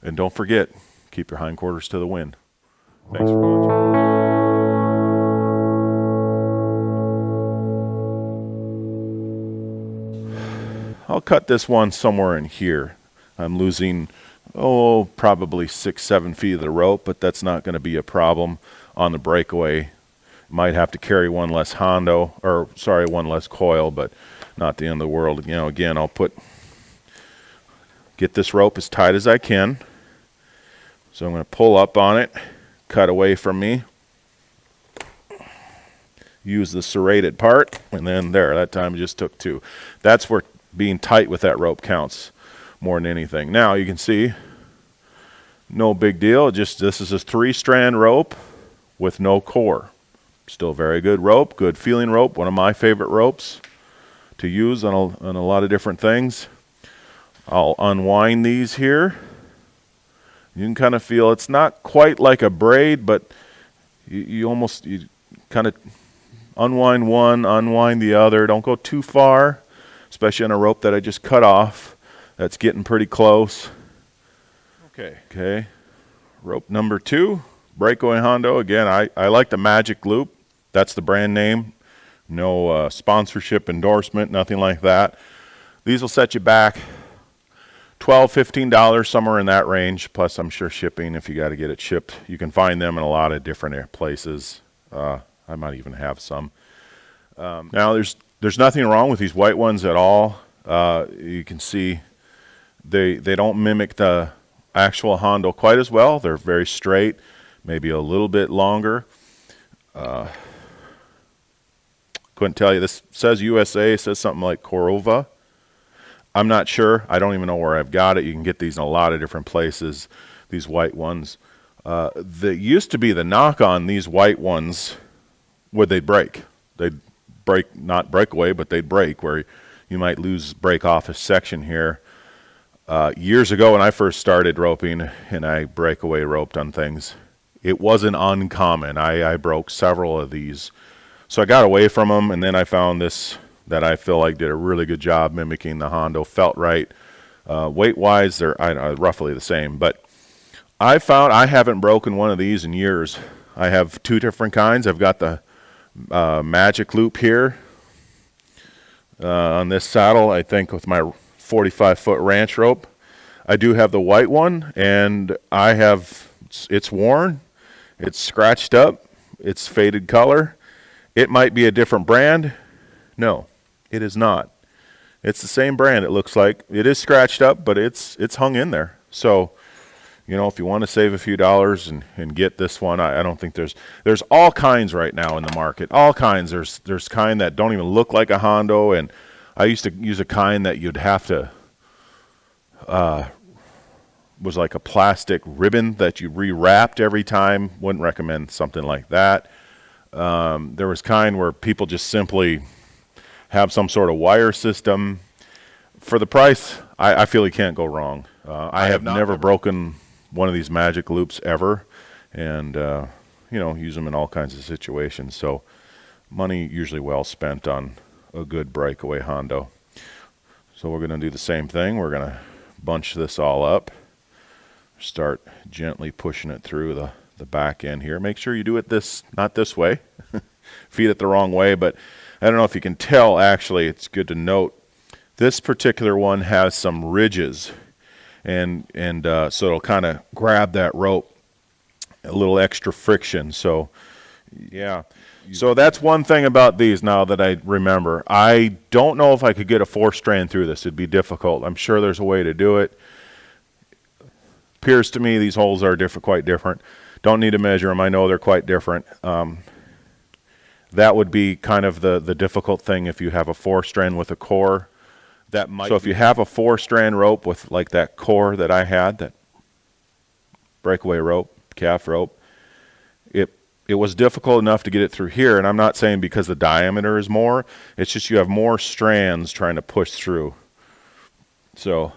And don't forget, keep your hindquarters to the wind. Thanks for watching. I'll cut this one somewhere in here. I'm losing, probably 6-7 feet of the rope, but that's not going to be a problem on the breakaway. Might have to carry one less Hondo, one less coil, but not the end of the world. Again, I'll get this rope as tight as I can. So I'm going to pull up on it, cut away from me, use the serrated part, and then there, that time it just took 2. That's where being tight with that rope counts more than anything. Now you can see, no big deal. This is a 3-strand rope with no core. Still very good rope, good feeling rope. One of my favorite ropes to use on a lot of different things. I'll unwind these here. You can kind of feel it's not quite like a braid, but you kind of unwind one, unwind the other. Don't go too far, especially on a rope that I just cut off. That's getting pretty close. Okay. Rope number 2, Breakaway Hondo. Again, I like the Magic Loop. That's the brand name. No sponsorship, endorsement, nothing like that. These will set you back $12, $15, somewhere in that range. Plus, I'm sure shipping, if you got to get it shipped. You can find them in a lot of different places. I might even have some. Now, there's nothing wrong with these white ones at all. You can see they don't mimic the actual Hondo quite as well. They're very straight, maybe a little bit longer. Couldn't tell you. This says USA, says something like Corova. I'm not sure. I don't even know where I've got it. You can get these in a lot of different places, these white ones. That used to be the knock on these white ones, would they break? They'd break, not breakaway, but they'd break, where you might break off a section here. Years ago when I first started roping and I breakaway roped on things, it wasn't uncommon. I broke several of these. So I got away from them, and then I found this that I feel like did a really good job mimicking the Hondo. Felt right. Weight-wise, they're roughly the same. But I found I haven't broken one of these in years. I have 2 different kinds. I've got the Magic Loop here on this saddle, I think, with my 45-foot ranch rope. I do have the white one, and it's worn, it's scratched up, it's faded color. It might be a different brand. No, it is not. It's the same brand, it looks like. It is scratched up, but it's hung in there. So, if you want to save a few dollars and get this one, I don't think there's all kinds right now in the market. All kinds. There's kind that don't even look like a Hondo, and I used to use a kind that you'd have to was like a plastic ribbon that you rewrapped every time. Wouldn't recommend something like that. There was kind where people just simply have some sort of wire system. For the price, I feel you can't go wrong. I have never broken one of these Magic Loops ever, and use them in all kinds of situations. So money usually well spent on a good breakaway Hondo. So we're going to do the same thing. We're going to bunch this all up, start gently pushing it through the back end here. Make sure you do it not this way, feed it the wrong way, but I don't know if you can tell. Actually, it's good to note this particular one has some ridges, and so it'll kind of grab that rope, a little extra friction. So yeah, so that's one thing about these now that I remember. I don't know if I could get a 4-strand through this. It'd be difficult. I'm sure there's a way to do it. Appears to me these holes are quite different. Don't need to measure them. I know they're quite different. That would be kind of the difficult thing if you have a 4-strand with a core. So if you have a 4-strand rope with like that core that I had, that breakaway rope, calf rope, it was difficult enough to get it through here. And I'm not saying because the diameter is more. It's just you have more strands trying to push through. So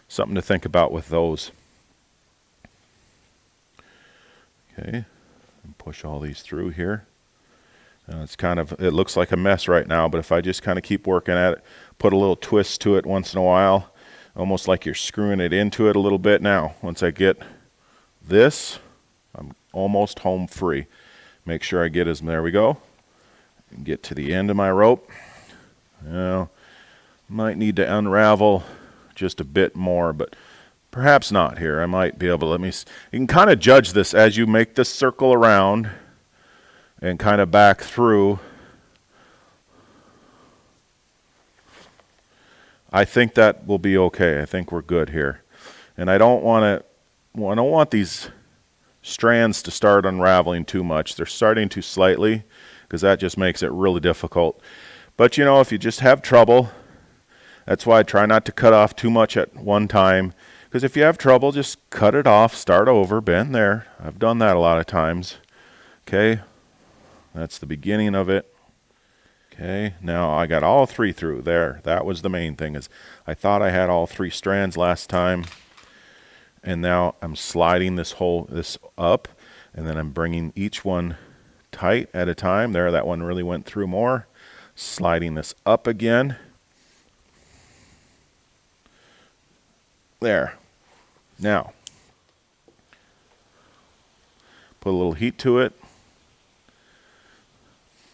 something to think about with those. Okay, and push all these through here. It looks like a mess right now, but if I just kind of keep working at it, put a little twist to it once in a while, almost like you're screwing it into it a little bit. Now, once I get this, I'm almost home free. Make sure I get as, there we go, and get to the end of my rope. Now, might need to unravel just a bit more, but perhaps not here. I might be able to, you can kind of judge this as you make this circle around and kind of back through. I think that will be okay. I think we're good here. And I don't want these strands to start unraveling too much. They're starting to slightly, because that just makes it really difficult. But you know, if you just have trouble, that's why I try not to cut off too much at one time. Because if you have trouble, just cut it off, start over, bend there. I've done that a lot of times. Okay, that's the beginning of it. Okay, now I got all three through there. That was the main thing, is I thought I had all three strands last time. And now I'm sliding this up, and then I'm bringing each one tight at a time. There, that one really went through more. Sliding this up again. There. Now, put a little heat to it.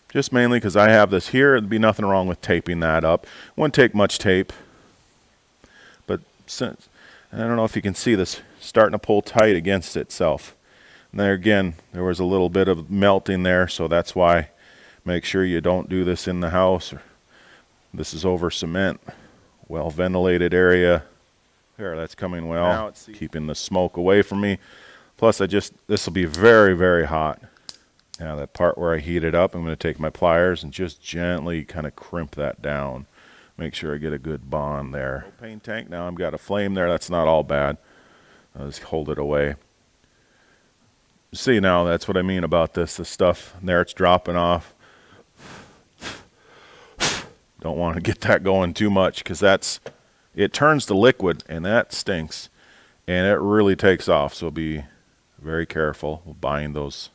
Just mainly because I have this here. There'd be nothing wrong with taping that up. Wouldn't take much tape. But since, I don't know if you can see this starting to pull tight against itself. And there again, there was a little bit of melting there, so that's why make sure you don't do this in the house. This is over cement, well ventilated area. There, that's coming well. Now it's keeping the smoke away from me. Plus, this will be very, very hot. Now that part where I heat it up, I'm going to take my pliers and just gently kind of crimp that down. Make sure I get a good bond there. Propane tank, now I've got a flame there. That's not all bad. I'll just hold it away. See, now that's what I mean about this stuff. There, it's dropping off. Don't want to get that going too much, because it turns to liquid, and that stinks. And it really takes off, so be very careful. We'll bind those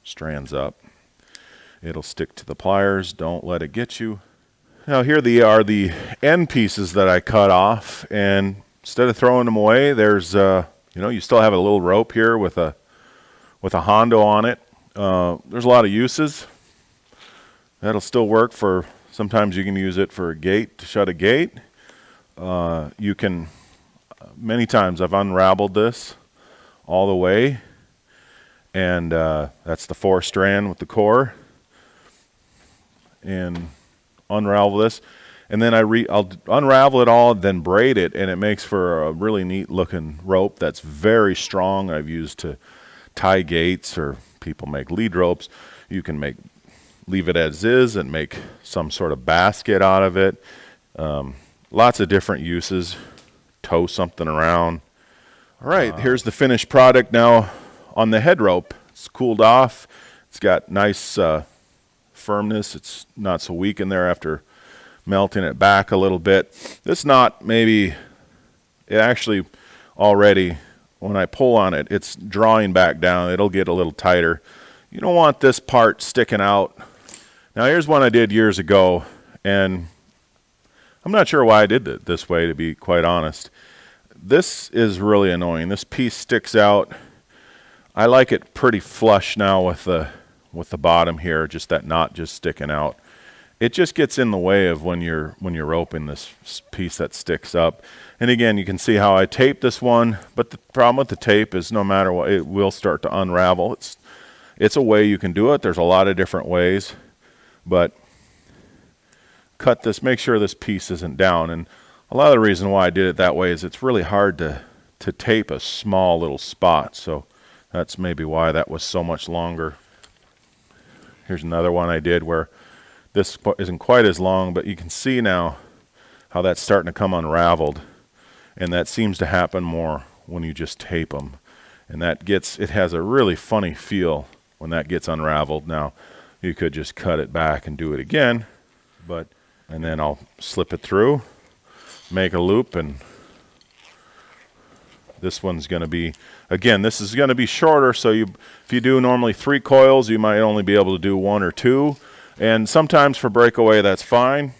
strands up. It'll stick to the pliers. Don't let it get you. Now here they are, the end pieces that I cut off, and instead of throwing them away, there's you still have a little rope here with a Hondo on it. There's a lot of uses. That'll still work for, sometimes you can use it for a gate, to shut a gate. You can, many times I've unraveled this all the way, and that's the 4-strand with the core, and unravel this, and then I'll unravel it all, then braid it, and it makes for a really neat looking rope that's very strong. I've used to tie gates, or people make lead ropes. You can leave it as is and make some sort of basket out of it. Lots of different uses. Tow something around. All right, here's the finished product now on the head rope. It's cooled off. It's got nice firmness. It's not so weak in there after melting it back a little bit. It's not maybe, it actually already, when I pull on it, it's drawing back down. It'll get a little tighter. You don't want this part sticking out. Now here's one I did years ago, and I'm not sure why I did it this way, to be quite honest. This is really annoying. This piece sticks out. I like it pretty flush now with the bottom here, just that knot just sticking out. It just gets in the way of when you're roping this piece that sticks up. And again, you can see how I taped this one, but the problem with the tape is no matter what, it will start to unravel. It's a way you can do it. There's a lot of different ways, but cut this, make sure this piece isn't down. And a lot of the reason why I did it that way is it's really hard to tape a small little spot. So that's maybe why that was so much longer. Here's another one I did where this isn't quite as long, but you can see now how that's starting to come unraveled. And that seems to happen more when you just tape them. And it has a really funny feel when that gets unraveled. Now, you could just cut it back and do it again, and then I'll slip it through, make a loop, and this one's going to be, again, this is going to be shorter, so if you do normally 3 coils, you might only be able to do 1 or 2, and sometimes for breakaway, that's fine.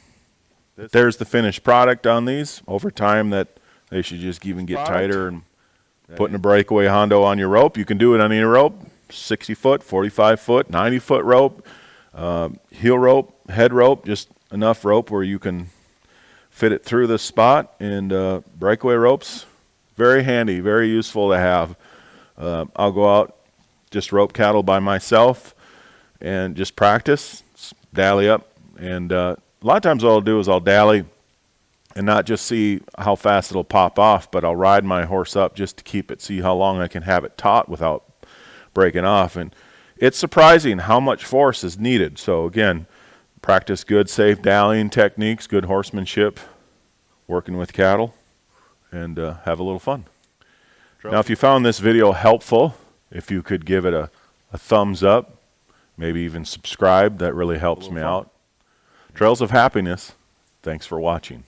There's the finished product on these. Over time, that They should just even get tighter. And putting a Breakaway Hondo on your rope, you can do it on any rope, 60 foot, 45 foot, 90 foot rope, heel rope, head rope, just enough rope where you can fit it through the spot. And breakaway ropes, very handy, very useful to have. I'll go out, just rope cattle by myself and just practice, dally up. And a lot of times what I'll do is I'll dally and not just see how fast it'll pop off, but I'll ride my horse up just to keep it, see how long I can have it taut without breaking off. And it's surprising how much force is needed. So again, practice good, safe dallying techniques, good horsemanship, working with cattle, and have a little fun. Now, if you found this video helpful, if you could give it a thumbs up, maybe even subscribe, that really helps me out. Trails of Happiness, thanks for watching.